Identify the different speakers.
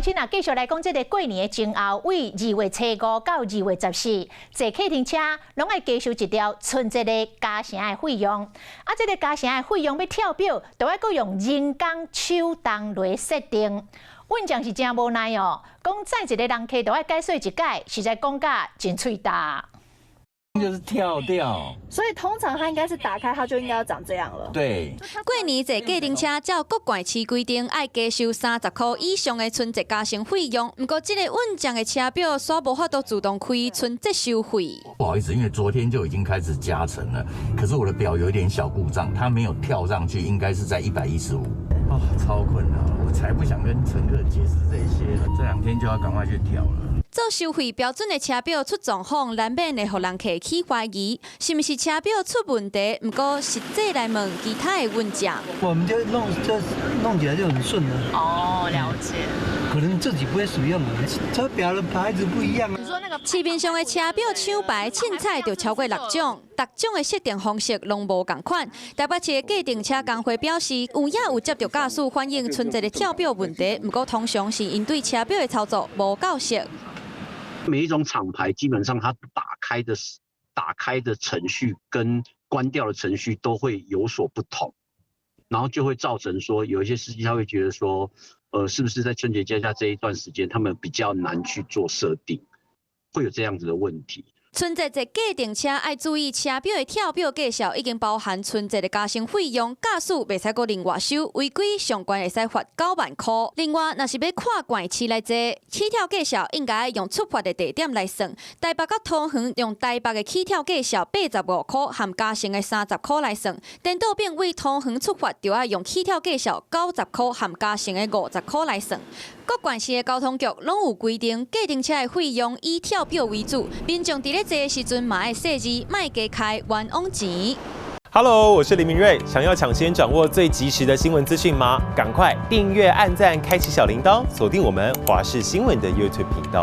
Speaker 1: 亲啊，继续来讲这个过年的前后，为2月初5到2月14，坐客停车拢爱加收一条春节的加城的费用。啊，这个加城的费用要跳表，就要搁用人工手动来设定。阮讲是真无奈哦，讲载一个人客都要解说一解，实在讲甲真喙大。
Speaker 2: 就是跳掉，
Speaker 3: 所以通常它应该是打开，它就应该要长这样了。
Speaker 2: 对。
Speaker 4: 过年坐计程车照各县市规定，爱加收30块以上的春节加成费用。不过，这个稳健的车表煞无法度自动开春节收费。
Speaker 2: 不好意思，因为昨天就已经开始加成了，可是我的表有一点小故障，它没有跳上去，应该是在115。哦，超困扰，我才不想跟乘客解释这些，这2天就要赶快去跳了。
Speaker 4: 做收费标准的车表出状况，难免会互人客起怀疑，是不是车表出问题？不过实际来问其他的问价，
Speaker 5: 我们就弄起来就很顺了。
Speaker 6: 哦，了解。
Speaker 5: 可能自己不会使用啊，车表的牌子不一样啊。
Speaker 6: 你说那个
Speaker 4: 市面上的车表抢牌凊彩就超过6种，6种的设定方式拢无同款。台北市计程车工会表示，有接到驾驶反映存在的跳表问题，不过通常是因对车表的操作无够熟。
Speaker 7: 每一种厂牌基本上它打开的程序跟关掉的程序都会有所不同，然后就会造成说有一些司机他会觉得说，是不是在春节假这一段时间他们比较难去做设定，会有这样子的问题。
Speaker 4: 春节坐计程车爱注意车表的跳表计数已经包含春节的加成费用，驾驶袂使搁另外收，违规上悬会使罚9万块。另外，若是要跨县市来坐，起跳计数应该用出发的地点来算。台北到桃园用台北的起跳计数85块，含加成的30块来算；颠倒变为桃园出发，就要用起跳计数90块，含加成的50块来算。各县市的交通局拢有规定，计程车的费用以跳表为主，民众伫咧坐的时阵嘛爱设置卖加开冤枉钱。
Speaker 8: Hello， 我是林明瑞，想要抢先掌握最及时的新闻资讯吗？赶快订阅、按赞、开启小铃铛，锁定我们华视新闻的 YouTube 频道。